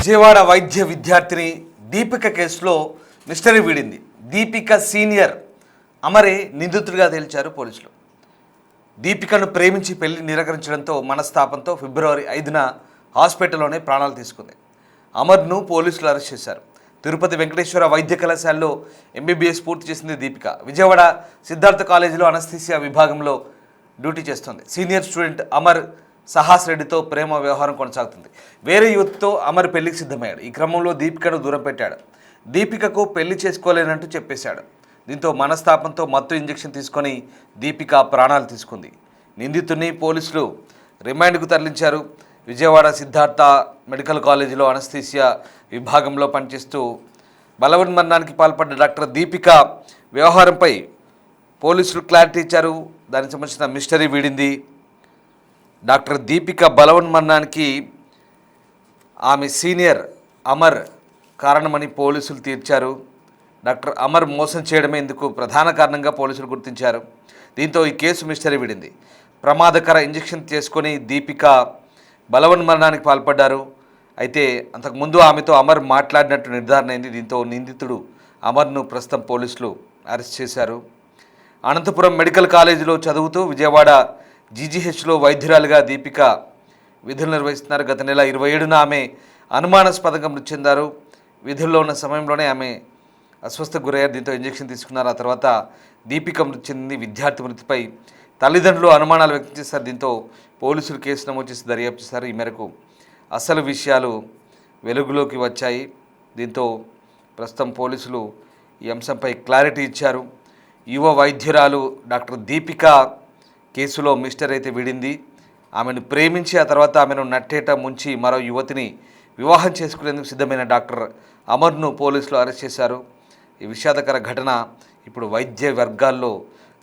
విజయవాడ వైద్య విద్యార్థిని దీపిక కేసులో మిస్టరీ వీడింది. దీపిక సీనియర్ అమరే నిందితుడిగా తేల్చారు పోలీసులు. దీపికను ప్రేమించి పెళ్లి నిరాకరించడంతో మనస్తాపంతో ఫిబ్రవరి 5న హాస్పిటల్లోనే ప్రాణాలు తీసుకుంది. అమర్ను పోలీసులు అరెస్ట్ చేశారు. తిరుపతి వెంకటేశ్వర వైద్య కళాశాలలో ఎంబీబీఎస్ పూర్తి చేసింది దీపిక. విజయవాడ సిద్ధార్థ కాలేజీలో అనస్థీసియా విభాగంలో డ్యూటీ చేస్తోంది. సీనియర్ స్టూడెంట్ అమర్ సహాస్ రెడ్డితో ప్రేమ వ్యవహారం కొనసాగుతుంది. వేరే యువతితో అమర్ పెళ్లికి సిద్ధమయ్యాడు. ఈ క్రమంలో దీపికను దూరం పెట్టాడు. దీపికకు పెళ్లి చేసుకోలేనంటూ చెప్పేశాడు. దీంతో మనస్తాపంతో మత్తు ఇంజెక్షన్ తీసుకొని దీపిక ప్రాణాలు తీసుకుంది. నిందితుడిని పోలీసులు రిమాండ్కు తరలించారు. విజయవాడ సిద్ధార్థ మెడికల్ కాలేజీలో అనస్థీసియా విభాగంలో పనిచేస్తూ బలవన్మరణానికి పాల్పడ్డ డాక్టర్ దీపిక వ్యవహారంపై పోలీసులు క్లారిటీ ఇచ్చారు. దానికి సంబంధించిన మిస్టరీ వీడింది. డాక్టర్ దీపిక బలవన్మరణానికి ఆమె సీనియర్ అమర్ కారణమని పోలీసులు తీర్చారు. డాక్టర్ అమర్ మోసం చేయడమే ఇందుకు ప్రధాన కారణంగా పోలీసులు గుర్తించారు. దీంతో ఈ కేసు మిస్టరీ వీడింది. ప్రమాదకర ఇంజెక్షన్ చేసుకొని దీపిక బలవన్మరణానికి పాల్పడ్డారు. అయితే అంతకుముందు ఆమెతో అమర్ మాట్లాడినట్టు నిర్ధారణ అయింది. దీంతో నిందితుడు అమర్ను ప్రస్తుతం పోలీసులు అరెస్ట్ చేశారు. అనంతపురం మెడికల్ కాలేజీలో చదువుతూ విజయవాడ జీజీహెచ్లో వైద్యురాలుగా దీపిక విధులు నిర్వహిస్తున్నారు. గత నెల 27న ఆమె అనుమానాస్పదంగా మృతి చెందారు. విధుల్లో ఉన్న సమయంలోనే ఆమె అస్వస్థకు గురయ్యారు. దీంతో ఇంజెక్షన్ తీసుకున్నారు. ఆ తర్వాత దీపిక మృతి చెందింది. విద్యార్థి మృతిపై తల్లిదండ్రులు అనుమానాలు వ్యక్తం చేశారు. దీంతో పోలీసులు కేసు నమోదు చేసి దర్యాప్తు చేశారు. ఈ మేరకు అసలు విషయాలు వెలుగులోకి వచ్చాయి. దీంతో ప్రస్తుతం పోలీసులు ఈ అంశంపై క్లారిటీ ఇచ్చారు. యువ వైద్యురాలు డాక్టర్ దీపిక కేసులో మిస్టర్ అయితే వీడింది. ఆమెను ప్రేమించి ఆ తర్వాత ఆమెను నట్టేట ముంచి మరో యువతిని వివాహం చేసుకునేందుకు సిద్ధమైన డాక్టర్ అమర్ను పోలీసులు అరెస్ట్ చేశారు. ఈ విషాదకర ఘటన ఇప్పుడు వైద్య వర్గాల్లో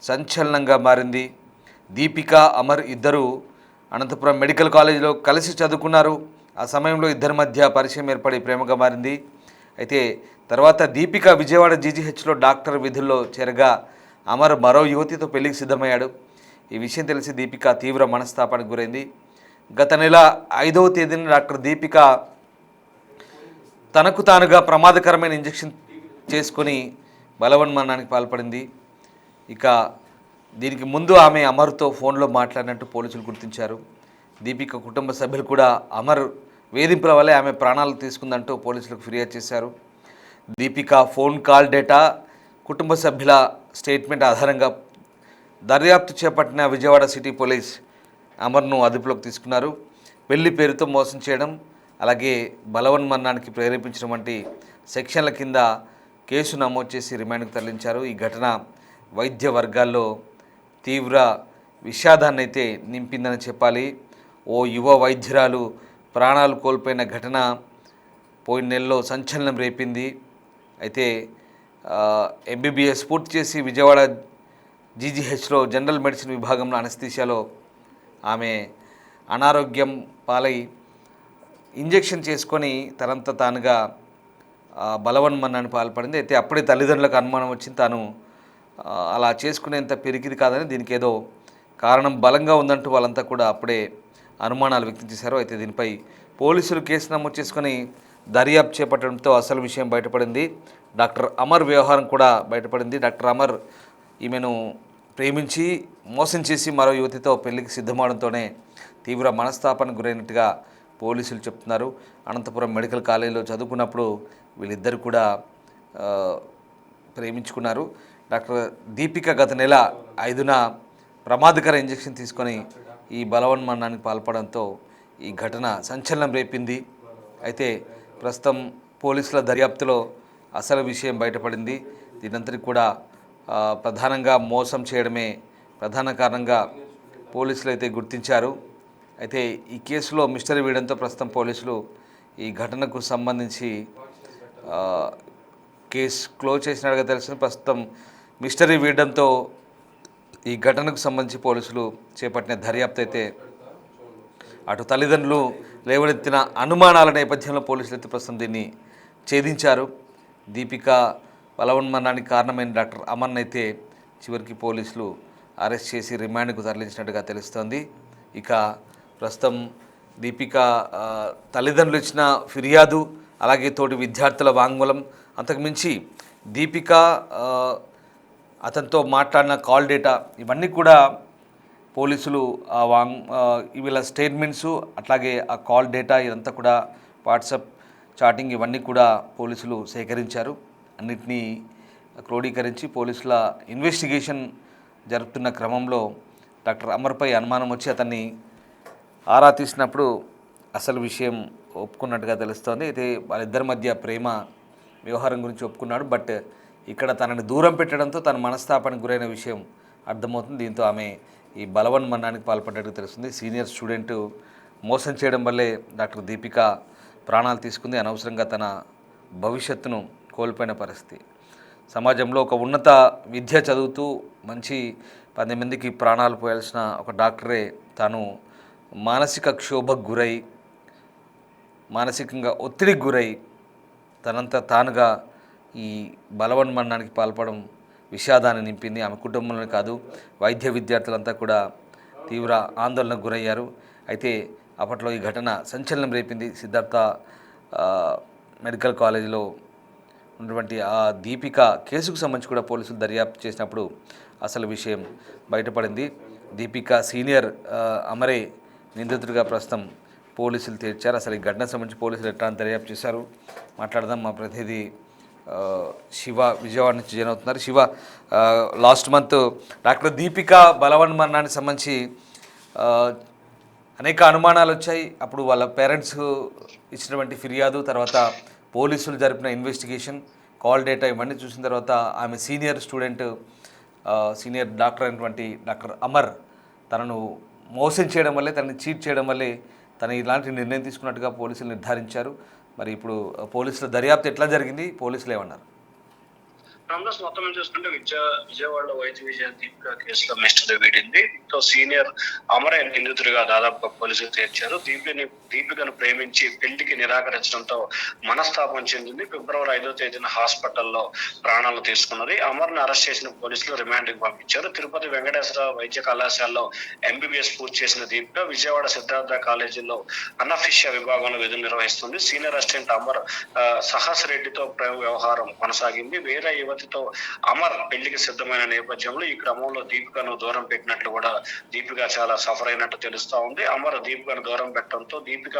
సంచలనంగా మారింది. దీపిక అమర్ ఇద్దరు అనంతపురం మెడికల్ కాలేజీలో కలిసి చదువుకున్నారు. ఆ సమయంలో ఇద్దరి మధ్య పరిచయం ఏర్పడి ప్రేమగా మారింది. అయితే తర్వాత దీపిక విజయవాడ జీజీహెచ్లో డాక్టర్ విధుల్లో చేరగా అమర్ మరో యువతితో పెళ్లికి సిద్ధమయ్యాడు. ఈ విషయం తెలిసి దీపిక తీవ్ర మనస్తాపానికి గురైంది. గత నెల 5వ తేదీన డాక్టర్ దీపిక తనకు తానుగా ప్రమాదకరమైన ఇంజెక్షన్ చేసుకొని బలవన్మరణానికి పాల్పడింది. ఇక దీనికి ముందు ఆమె అమర్తో ఫోన్లో మాట్లాడినట్టు పోలీసులు గుర్తించారు. దీపిక కుటుంబ సభ్యులు కూడా అమర్ వేధింపుల వల్లే ఆమె ప్రాణాలు తీసుకుందంటూ పోలీసులకు ఫిర్యాదు చేశారు. దీపిక ఫోన్ కాల్ డేటా, కుటుంబ సభ్యుల స్టేట్మెంట్ ఆధారంగా దర్యాప్తు చేపట్టిన విజయవాడ సిటీ పోలీస్ అమర్ను అదుపులోకి తీసుకున్నారు. పెళ్లి పేరుతో మోసం చేయడం, అలాగే బలవన్మరణానికి ప్రేరేపించడం వంటి సెక్షన్ల కింద కేసు నమోదు చేసి రిమాండ్కు తరలించారు. ఈ ఘటన వైద్య వర్గాల్లో తీవ్ర విషాదాన్ని అయితే నింపిందని చెప్పాలి. ఓ యువ వైద్యురాలు ప్రాణాలు కోల్పోయిన ఘటన పోయిన నెలలో సంచలనం రేపింది. అయితే ఎంబీబీఎస్ పూర్తి చేసి విజయవాడ జీజీహెచ్లో జనరల్ మెడిసిన్ విభాగంలో అనస్థీసియాలో ఆమె అనారోగ్యం పాలై ఇంజెక్షన్ చేసుకొని తనంత తానుగా బలవన్మరణానికి పాల్పడింది. అయితే అప్పుడే తల్లిదండ్రులకు అనుమానం వచ్చింది. తాను అలా చేసుకునేంత పెరిగిది కాదని, దీనికి ఏదో కారణం బలంగా ఉందంటూ వాళ్ళంతా కూడా అప్పుడే అనుమానాలు వ్యక్తం చేశారు. అయితే దీనిపై పోలీసులు కేసు నమోదు చేసుకొని దర్యాప్తు చేపట్టడంతో అసలు విషయం బయటపడింది. డాక్టర్ అమర్ వ్యవహారం కూడా బయటపడింది. డాక్టర్ అమర్ ఈమెను ప్రేమించి మోసం చేసి మరో యువతితో పెళ్లికి సిద్ధమవడంతోనే తీవ్ర మనస్తాపానికి గురైనట్టుగా పోలీసులు చెప్తున్నారు. అనంతపురం మెడికల్ కాలేజీలో చదువుకున్నప్పుడు వీళ్ళిద్దరు కూడా ప్రేమించుకున్నారు. డాక్టర్ దీపిక గత నెల 5న ప్రమాదకర ఇంజెక్షన్ తీసుకొని ఈ బలవన్మరణానికి పాల్పడంతో ఈ ఘటన సంచలనం రేపింది. అయితే ప్రస్తుతం పోలీసుల దర్యాప్తులో అసలు విషయం బయటపడింది. దీనంతటికి కూడా ప్రధానంగా మోసం చేయడమే ప్రధాన కారణంగా పోలీసులు అయితే గుర్తించారు. అయితే ఈ కేసులో మిస్టరీ వీయడంతో ప్రస్తుతం పోలీసులు ఈ ఘటనకు సంబంధించి కేసు క్లోజ్ చేసినట్టుగా తెలిసింది. ప్రస్తుతం మిస్టరీ వీయడంతో ఈ ఘటనకు సంబంధించి పోలీసులు చేపట్టిన దర్యాప్తు అయితే అటు తల్లిదండ్రులు లేవనెత్తిన అనుమానాల నేపథ్యంలో పోలీసులు అయితే ప్రస్తుతం దీన్ని ఛేదించారు. దీపిక బలవన్మరణానికి కారణమైన డాక్టర్ అమర్ని అయితే చివరికి పోలీసులు అరెస్ట్ చేసి రిమాండ్కు తరలించినట్టుగా తెలుస్తోంది. ఇక ప్రస్తుతం దీపిక తల్లిదండ్రులు ఇచ్చిన ఫిర్యాదు, అలాగే తోటి విద్యార్థుల వాంగ్మూలం, అంతకుమించి దీపిక అతనితో మాట్లాడిన కాల్ డేటా, ఇవన్నీ కూడా పోలీసులు వీళ్ళ స్టేట్మెంట్సు, అట్లాగే ఆ కాల్ డేటా ఇదంతా కూడా వాట్సాప్ చాటింగ్ ఇవన్నీ కూడా పోలీసులు సేకరించారు. అన్నిటినీ క్రోడీకరించి పోలీసుల ఇన్వెస్టిగేషన్ జరుపుతున్న క్రమంలో డాక్టర్ అమర్పై అనుమానం వచ్చి అతన్ని ఆరా తీసినప్పుడు అసలు విషయం ఒప్పుకున్నట్టుగా తెలుస్తోంది. అయితే వాళ్ళిద్దరి మధ్య ప్రేమ వ్యవహారం గురించి ఒప్పుకున్నాడు. బట్ ఇక్కడ తనని దూరం పెట్టడంతో తన మనస్తాపానికి గురైన విషయం అర్థమవుతుంది. దీంతో ఆమె ఈ బలవన్మరణానికి పాల్పడ్డట్టుగా తెలుస్తుంది. సీనియర్ స్టూడెంట్ మోసం చేయడం వల్లే డాక్టర్ దీపిక ప్రాణాలు తీసుకుంది. అనవసరంగా తన భవిష్యత్తును కోల్పోయిన పరిస్థితి. సమాజంలో ఒక ఉన్నత విద్య చదువుతూ మంచి 10 మందికి ప్రాణాలు పోయాల్సిన ఒక డాక్టరే తాను మానసిక క్షోభకు గురై, మానసికంగా ఒత్తిడికి గురై తనంతా తానుగా ఈ బలవన్మరణానికి పాల్పడడం విషాదాన్ని నింపింది. ఆమె కుటుంబంలోనే కాదు, వైద్య విద్యార్థులంతా కూడా తీవ్ర ఆందోళనకు గురయ్యారు. అయితే అప్పట్లో ఈ ఘటన సంచలనం రేపింది. సిద్ధార్థ మెడికల్ కాలేజీలో ఉన్నటువంటి ఆ దీపిక కేసుకు సంబంధించి కూడా పోలీసులు దర్యాప్తు చేసినప్పుడు అసలు విషయం బయటపడింది. దీపిక సీనియర్ అమరే నిందితుడిగా ప్రస్తుతం పోలీసులు తేల్చారు. అసలు ఈ ఘటనకు సంబంధించి పోలీసులు ఎట్లా దర్యాప్తు చేశారు మాట్లాడదాం. మా ప్రతినిధి శివ విజయవాడ నుంచి జాయిన్ అవుతున్నారు. Shiva, last month doctor Deepika బలవన్మరణానికి సంబంధించి అనేక అనుమానాలు వచ్చాయి. అప్పుడు వాళ్ళ పేరెంట్స్ ఇచ్చినటువంటి ఫిర్యాదు, తర్వాత పోలీసులు జరిపిన ఇన్వెస్టిగేషన్, కాల్ డేటా ఇవన్నీ చూసిన తర్వాత ఆమె సీనియర్ స్టూడెంట్, సీనియర్ డాక్టర్ అయినటువంటి డాక్టర్ అమర్ తనను మోసం చేయడం వల్లే, తనని చీట్ చేయడం వల్లే తను ఇలాంటి నిర్ణయం తీసుకున్నట్టుగా పోలీసులు నిర్ధారించారు. మరి ఇప్పుడు పోలీసుల దర్యాప్తు ఎట్లా జరిగింది, పోలీసులు ఏమన్నారు? రామ్దాస్ మొత్తం చూసుకుంటే విజయవాడలో వైద్య విజయ దీపిక కేసులో మిస్టర్ వీడింది. సీనియర్ అమరే నిందితుడిగా దాదాపుగా పోలీసులు తీర్చారు. దీపికను ప్రేమించి పెళ్లికి నిరాకరించడంతో మనస్తాపం చెందింది. ఫిబ్రవరి 5వ తేదీన హాస్పిటల్లో ప్రాణాలు తీసుకున్నది. అమర్ని అరెస్ట్ చేసిన పోలీసులు రిమాండ్కి పంపించారు. తిరుపతి వెంకటేశ్వర వైద్య కళాశాలలో ఎంబీబీఎస్ పూర్తి చేసిన దీపిక విజయవాడ సిద్ధార్థ కాలేజీలో అనఫిషియా విభాగంలో విధులు నిర్వహిస్తుంది. సీనియర్ అసిస్టెంట్ అమర్ సహస్ రెడ్డితో ప్రేమ వ్యవహారం కొనసాగింది. వేరే యువతితో అమర్ పెళ్లికి సిద్ధమైన నేపథ్యంలో ఈ క్రమంలో దీపికను దూరం పెట్టినట్లు కూడా దీపిక చాలా సఫర్ అయినట్టు తెలుస్తా ఉంది. అమర్ దీపికను దూరం పెట్టడంతో దీపిక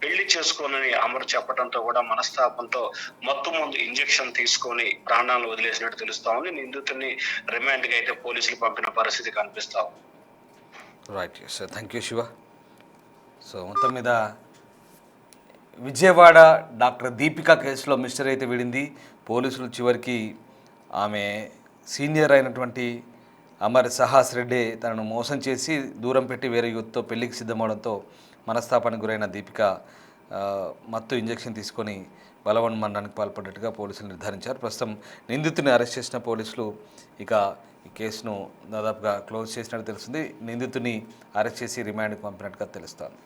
పెళ్లి చేసుకోనని అమర్ చెప్పడంతో కూడా మనస్తాపంతో మత్తు ముందు ఇంజెక్షన్ తీసుకొని ప్రాణాలను వదిలేసినట్టు తెలుస్తా ఉంది. నిందితుడిని రిమాండ్ కి అయితే పోలీసులు పంపిన పరిస్థితి కనిపిస్తా ఉంది. Right, sir, thank you Shiva. So మొత్తం మీద విజయవాడ డాక్టర్ దీపిక కేసులో మిస్టర్ అయితే వీడింది. పోలీసులు చివరికి ఆమె సీనియర్ అయినటువంటి అమర్ సహాస్ రెడ్డి తనను మోసం చేసి దూరం పెట్టి వేరే యూత్తో పెళ్లికి సిద్ధమవడంతో మనస్తాపానికి గురైన దీపిక మత్తు ఇంజెక్షన్ తీసుకొని బలవన్మరణానికి పాల్పడ్డట్టుగా పోలీసులు నిర్ధారించారు. ప్రస్తుతం నిందితుడిని అరెస్ట్ చేసిన పోలీసులు ఇక ఈ కేసును దాదాపుగా క్లోజ్ చేసినట్టు తెలుస్తుంది. నిందితుడిని అరెస్ట్ చేసి రిమాండ్కి పంపినట్టుగా తెలుస్తోంది.